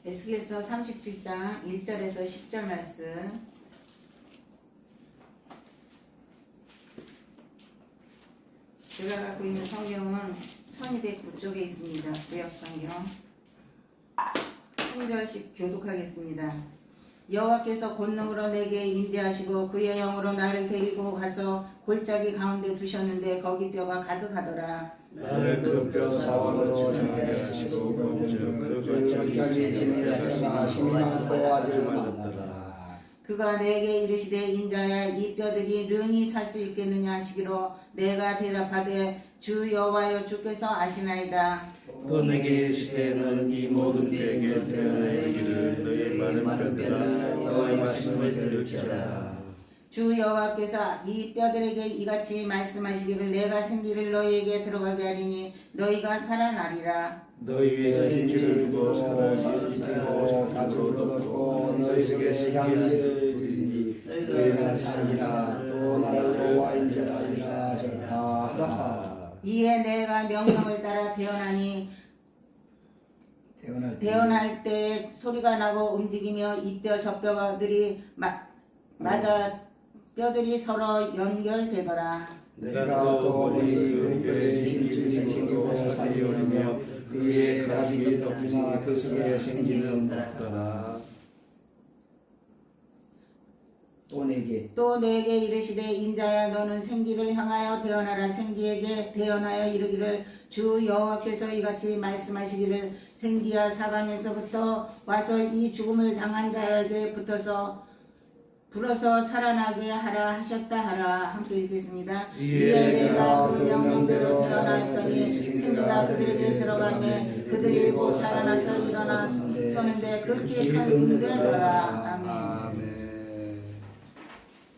에스겔서 37장 1절에서 10절 말씀. 제가 갖고 있는 성경은 1209쪽에 있습니다. 구약 성경. 한 절씩 교독하겠습니다. 여호와께서 권능으로 내게 임재하시고 그의 영으로 나를 데리고 가서 골짜기 가운데 두셨는데 거기 뼈가 가득하더라. 나를 그 뼈 사원으로 정하게 하시고 그 골짜기 지내다가 심히 많고 아주 말랐더라. 그가 내게 이르시되 인자야 이 뼈들이 능히 살 수 있겠느냐 하시기로 내가 대답하되 주 여호와여 주께서 아시나이다. 또 내게 이르시되 너는 이 모든 뼈에게 태어나야 이르기를 너의 많은 뼈들아 여호와의 말씀을 들을지어다. 주 여호와께서 이 뼈들에게 이같이 말씀하시기를 내가 생기를 너희에게 들어가게 하리니 너희가 살아나리라. 너희 위에 힘기를 부어 살아지고 가족을 얻고 너희 속에 향기를 부리니 너희가 살리라. 또 나를 여호와인지라 하셨다. 이에 내가 명령을 따라 태어날 때 소리가 나고 움직이며 이 뼈 저 뼈들이 맞아 뼈들이 서로 연결되더라. 내가 또 보니 그 뼈에 힘줄이 생기고 살이 오르며 그 위에 가죽이 덮이나 그 속에 생기는 없더라. 또 내게 이르시되 인자야 너는 생기를 향하여 태어나라. 생기에게 태어나여 이르기를 주 여호와께서 이같이 말씀하시기를 생기야 사방에서부터 와서 이 죽음을 당한 자에게 불어서 살아나게 하라 하셨다 하라. 함께 읽겠습니다. 이에 내가 그 명령대로 태어나였더니 생기가 그들에게 들어가매 그들이 곧 살아나서 일어나 서는데 극히 큰 힘이 되더라. 아멘.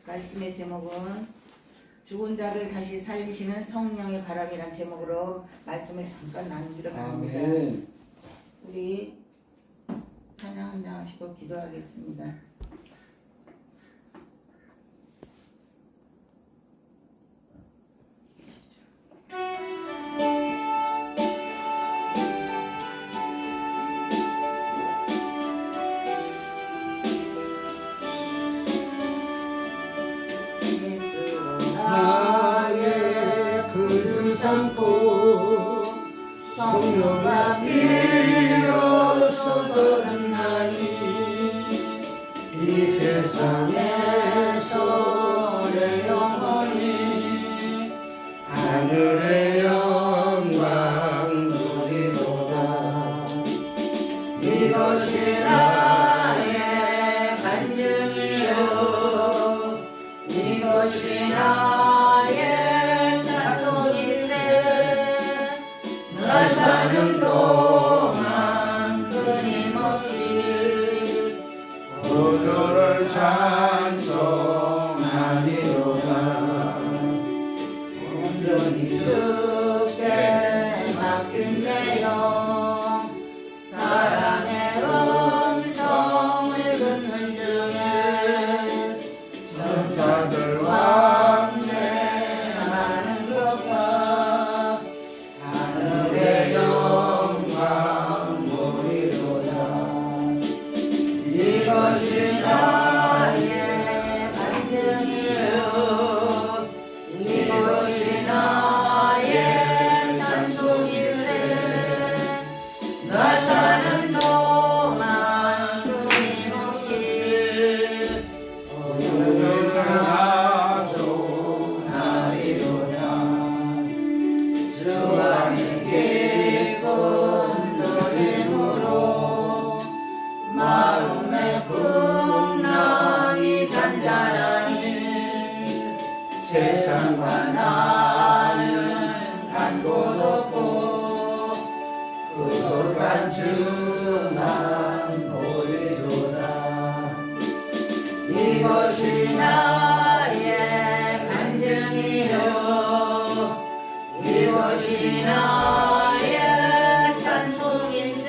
말씀의 제목은 죽은 자를 다시 살리시는 성령의 바람이란 제목으로 말씀을 잠깐 나누기로 합니다. 우리 찬양 한장 하시고 기도하겠습니다. 성령아 비로소 거듭나니 이 세상에서 내 영혼이 하늘의 영광 누리도다. 이것이 나의 간증이요 이것이 나의 찬송일세. 나 사는 동안 끊임없이 구주를 찬송하리로다. 온전히 주께 맡긴 내 영 사랑의 음성을 듣는 중에 천사들 왕래하는 것과 하늘의 영광 보리로다. 이것이 나의 간증이요 이것이 나의 찬송일세. 나 사는 동안 끊임없이 주를 찬송하리로다. 주 안에 기쁨 누림으로 마음의 풍랑이 잔잔하니 세상과 나는 간 곳 없고 구속한 주만 보리로다. 이것이 나의 간증이요 이것이 나의 찬송일세.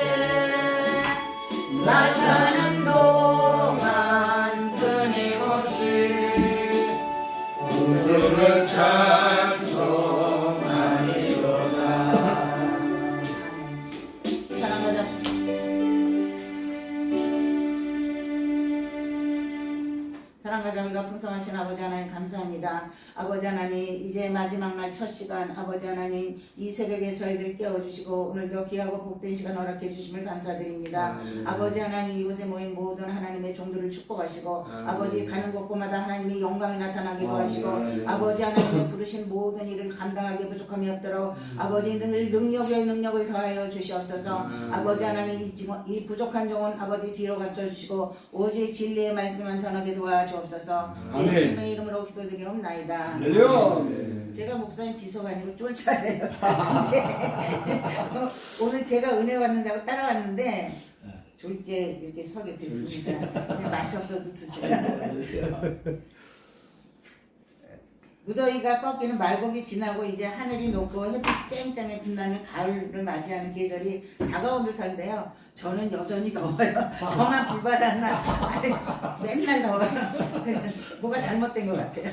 나 사는 동안 끊임없이 구주를 찬송하리로다. 사랑하자. 사랑과 자비가 풍성하신 아버지 하나님 감사합니다. 아버지 하나님 이제 마지막 날 첫 시간 아버지 하나님 이 새벽에 저희들 깨워주시고 오늘도 귀하고 복된 시간 허락해 주심을 감사드립니다. 아버지 하나님 이곳에 모인 모든 하나님의 종들을 축복하시고 아버지 가는 곳곳마다 하나님의 영광이 나타나게 도와주시고 아버지 하나님의 부르신 모든 일을 감당하게 부족함이 없도록 아버지 늘 능력에 능력을 더하여 주시옵소서. 아버지 하나님 이 부족한 종은 아버지 뒤로 갖춰주시고 오직 진리의 말씀만 전하게 도와주옵소서. 예수님의 이름으로 기도드리옵나이다. 제가 목사님 비서가 아니고 쫄차예요. 오늘 제가 은혜 받는다고 따라왔는데 졸제 이렇게 서게 됐습니다. 그냥 맛이 없어도 드세요. 무더위가 꺾이는 말복이 지나고 이제 하늘이 높고 햇빛이 땡땡에 빛나는 가을을 맞이하는 계절이 다가온 듯한데요. 저는 여전히 더워요. 저만 불바다나 맨날 더워요. 뭐가 잘못된 것 같아요.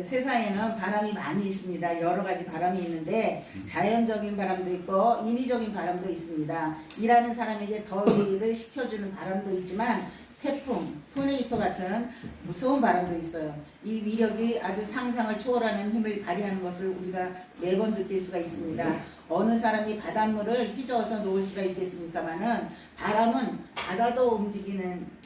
세상에는 바람이 많이 있습니다. 여러 가지 바람이 있는데 자연적인 바람도 있고 인위적인 바람도 있습니다. 일하는 사람에게 더위를 식혀주는 바람도 있지만 태풍, 토네이토 같은 무서운 바람도 있어요. 이 위력이 아주 상상을 초월하는 힘을 발휘하는 것을 우리가 매번 느낄 수가 있습니다. 어느 사람이 바닷물을 휘저어서 놓을 수가 있겠습니까마는 바람은 바다도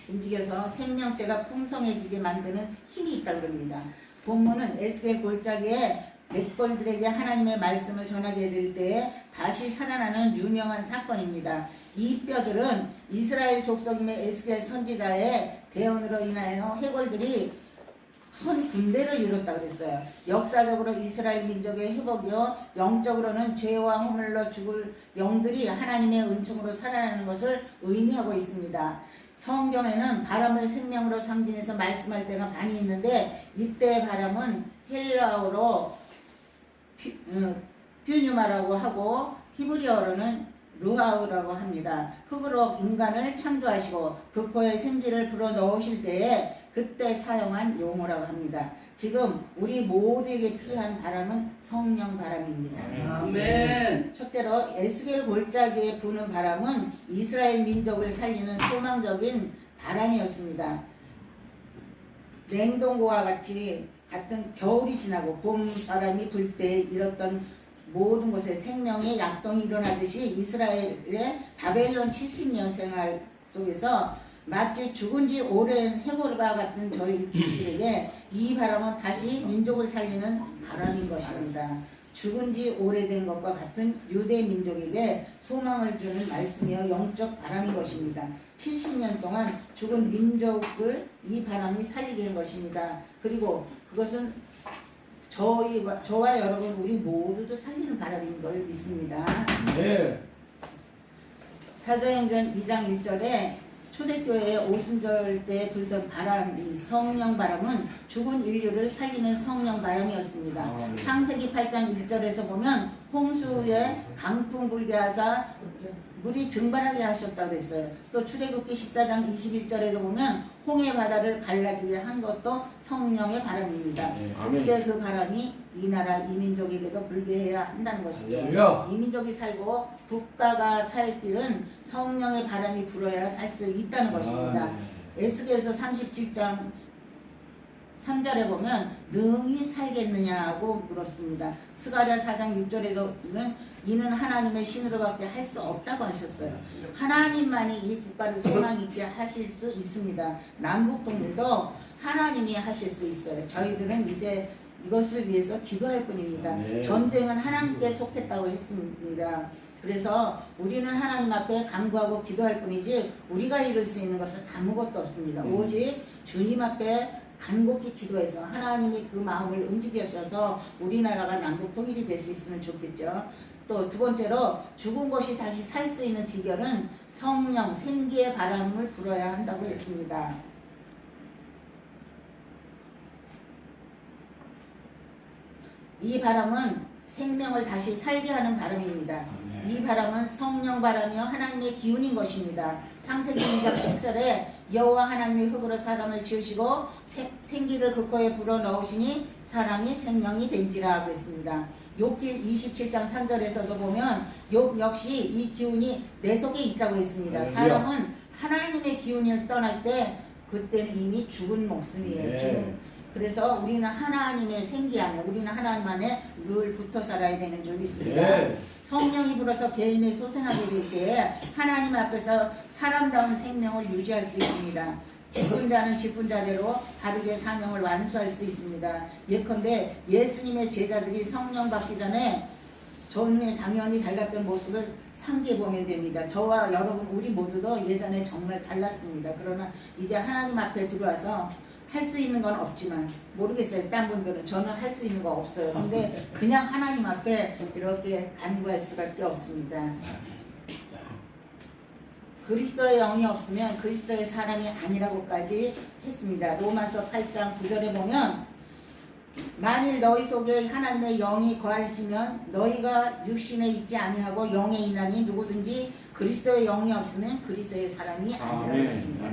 움직여서 생명체가 풍성해지게 만드는 힘이 있다고 합니다. 본문은 에스겔 골짜기에 백벌들에게 하나님의 말씀을 전하게 해드릴 때에 다시 살아나는 유명한 사건입니다. 이 뼈들은 이스라엘 족속임의 에스겔 선지자의 대언으로 인하여 해골들이 큰 군대를 이뤘다고 그랬어요. 역사적으로 이스라엘 민족의 회복이요 영적으로는 죄와 허물로 죽을 영들이 하나님의 은총으로 살아나는 것을 의미하고 있습니다. 성경에는 바람을 생명으로 상징해서 말씀할 때가 많이 있는데 이때 바람은 헬라어로 퓨뉴마라고 하고 히브리어로는 루하우라고 합니다. 흙으로 인간을 창조하시고 그 코에 생기를 불어넣으실 때에 그때 사용한 용어라고 합니다. 지금 우리 모두에게 필요한 바람은 성령 바람입니다. 아멘. 첫째로 에스겔 골짜기에 부는 바람은 이스라엘 민족을 살리는 소망적인 바람이었습니다. 냉동고와 같은 겨울이 지나고 봄 바람이 불 때 일었던 모든 곳에 생명의 약동이 일어나듯이 이스라엘의 바벨론 70년 생활 속에서 마치 죽은 지 오랜 해골과 같은 저희들에게 이 바람은 다시 민족을 살리는 바람인 것입니다. 죽은 지 오래된 것과 같은 유대 민족에게 소망을 주는 말씀이여 영적 바람인 것입니다. 70년 동안 죽은 민족을 이 바람이 살리게 한 것입니다. 그리고 그것은 저와 여러분 우리 모두도 살리는 바람인 걸 믿습니다. 네. 사도행전 2장 1절에 초대교회의 오순절 때 불던 바람, 성령 바람은 죽은 인류를 살리는 성령 바람이었습니다. 창세기 8장 1절에서 보면 홍수에 강풍 불게 하사 물이 증발하게 하셨다고 했어요. 또 출애굽기 14장 21절에도 보면 홍해 바다를 갈라지게 한 것도 성령의 바람입니다. 그때 그 바람이 이 나라 이민족에게도 불게 해야 한다는 것이죠. 이민족이 살고 국가가 살 길은 성령의 바람이 불어야 살 수 있다는 것입니다. 에스겔서 37장 3절에 보면 능히 살겠느냐고 물었습니다. 스가랴 4장 6절에서는 이는 하나님의 신으로밖에 할 수 없다고 하셨어요. 하나님만이 이 국가를 소망 있게 하실 수 있습니다. 남북 통일도 하나님이 하실 수 있어요. 저희들은 이제 이것을 위해서 기도할 뿐입니다. 전쟁은 하나님께 속했다고 했습니다. 그래서 우리는 하나님 앞에 간구하고 기도할 뿐이지 우리가 이룰 수 있는 것은 아무것도 없습니다. 오직 주님 앞에 간곡히 기도해서 하나님이 그 마음을 움직여셔서 우리나라가 남북 통일이 될 수 있으면 좋겠죠. 또 두 번째로 죽은 것이 다시 살 수 있는 비결은 성령, 생기의 바람을 불어야 한다고 했습니다. 이 바람은 생명을 다시 살게 하는 바람입니다. 이 바람은 성령 바람이요 하나님의 기운인 것입니다. 창세기 2장 10절에 여호와 하나님이 흙으로 사람을 지으시고 생기를 그 코에 불어넣으시니 사람이 생명이 된지라 하고 있습니다. 욥기 27장 3절에서도 보면 욥 역시 이 기운이 내 속에 있다고 했습니다. 사람은 하나님의 기운을 떠날 때 그때는 이미 죽은 목숨이에요. 네. 그래서 우리는 하나님의 생기 안에, 우리는 하나님 안에 늘 붙어 살아야 되는 줄 믿습니다. 네. 성령이 불어서 개인이 소생하게 될 때에 하나님 앞에서 사람다운 생명을 유지할 수 있습니다. 직분자는 직분자대로 다르게 사명을 완수할 수 있습니다. 예컨대 예수님의 제자들이 성령 받기 전에 전에 당연히 달랐던 모습을 상기해 보면 됩니다. 저와 여러분 우리 모두도 예전에 정말 달랐습니다. 그러나 이제 하나님 앞에 들어와서 할 수 있는 건 없지만, 모르겠어요. 딴 분들은 저는 할 수 있는 거 없어요. 근데 그냥 하나님 앞에 이렇게 간구할 수밖에 없습니다. 그리스도의 영이 없으면 그리스도의 사람이 아니라고까지 했습니다. 로마서 8장 9절에 보면 만일 너희 속에 하나님의 영이 거하시면 너희가 육신에 있지 아니하고 영에 있나니 누구든지 그리스도의 영이 없으면 그리스도의 사람이 아니라고 했습니다.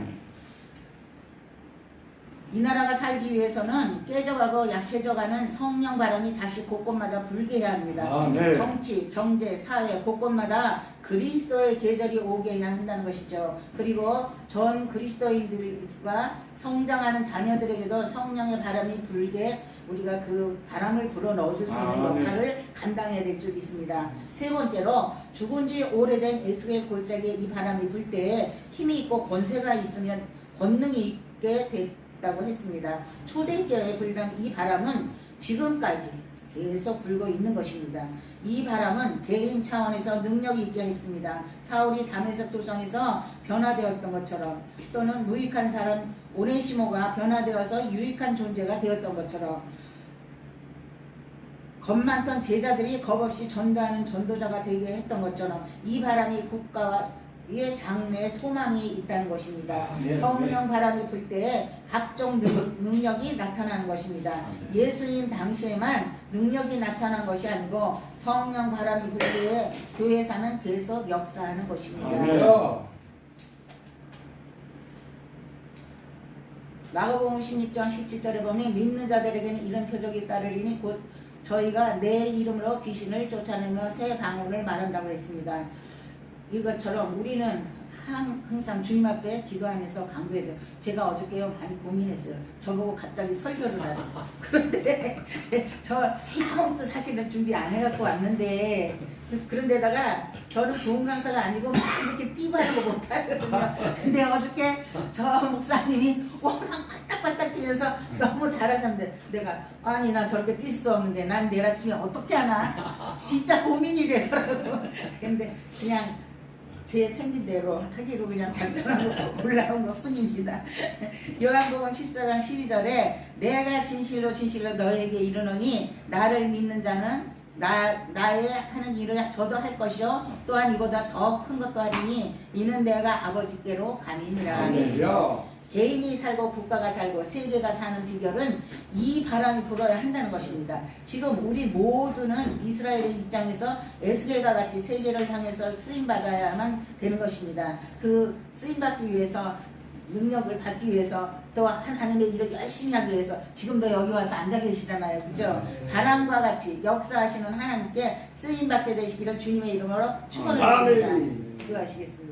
이 나라가 살기 위해서는 깨져가고 약해져가는 성령 바람이 다시 곳곳마다 불게 해야 합니다. 네. 정치, 경제, 사회 곳곳마다 그리스도의 계절이 오게 해야 한다는 것이죠. 그리고 전 그리스도인들과 성장하는 자녀들에게도 성령의 바람이 불게 우리가 그 바람을 불어 넣어줄 수 있는 역할을 감당해야 될 줄 믿습니다. 세 번째로 죽은 지 오래된 에스겔 골짜기에 이 바람이 불 때에 힘이 있고 권세가 있으면 권능이 있게 됐다고 했습니다. 초대교회에 불던 이 바람은 지금까지 계속 불고 있는 것입니다. 이 바람은 개인 차원에서 능력이 있게 했습니다. 사울이 다메섹 도성에서 변화되었던 것처럼, 또는 무익한 사람 오네시모가 변화되어서 유익한 존재가 되었던 것처럼, 겁 많던 제자들이 겁없이 전도하는 전도자가 되게 했던 것처럼 이 바람이 국가의 장래에 소망이 있다는 것입니다. 성령 바람이 불 때에 각종 능력이 나타나는 것입니다. 예수님 당시에만 능력이 나타난 것이 아니고 성령 바람이 불 때에 교회사는 계속 역사하는 것입니다. 마가복음 16장 17절에 보면 믿는 자들에게는 이런 표적이 따르리니 곧 저희가 내 이름으로 귀신을 쫓아내며 새 방언을 말한다고 했습니다. 이것처럼 우리는 항상 주님 앞에 기도하면서 강구해야 돼요. 제가 어저께요 많이 고민했어요. 저보고 갑자기 설교를 하고 그런데 저 아무것도 사실은 준비 안 해갖고 왔는데, 그런데다가 저는 좋은 강사가 아니고 막 이렇게 뛰고 하는 거 못하거든요. 근데 어저께 저 목사님이 워낙 빨딱빨딱 뛰면서 너무 잘하셨는데 내가 아니 나 저렇게 뛸 수 없는데 난 내일 아침에 어떻게 하나 진짜 고민이 되더라고요. 근데 그냥 제 생긴 대로 하기로 그냥 작정하고 올라온 것 뿐입니다. 요한복음 14장 12절에 내가 진실로 진실로 너에게 이르노니 나를 믿는 자는 나의 하는 일을 저도 할 것이요 또한 이보다 더 큰 것도 하리니 이는 내가 아버지께로 가니니라. 개인이 살고 국가가 살고 세계가 사는 비결은 이 바람이 불어야 한다는 것입니다. 지금 우리 모두는 이스라엘의 입장에서 에스겔과 같이 세계를 향해서 쓰임받아야만 되는 것입니다. 그 쓰임받기 위해서, 능력을 받기 위해서, 또 하나님의 일을 열심히 하기 위해서 지금도 여기 와서 앉아 계시잖아요. 그죠? 바람과 같이 역사하시는 하나님께 쓰임받게 되시기를 주님의 이름으로 축원을 드립니다. 기도하시겠습니다.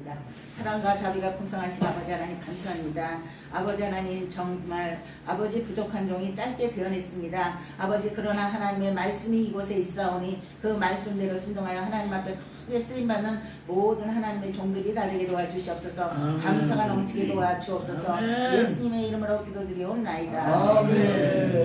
사랑과 자비가 풍성하신 아버지 하나님 감사합니다. 아버지 하나님 정말 아버지 부족한 종이 짧게 표현했습니다. 아버지 그러나 하나님의 말씀이 이곳에 있사오니 그 말씀대로 순종하여 하나님 앞에 크게 쓰임받는 모든 하나님의 종들이 다 되게 도와주시옵소서. 감사가 넘치게 도와주옵소서. 예수님의 이름으로 기도드리옵나이다. 아멘.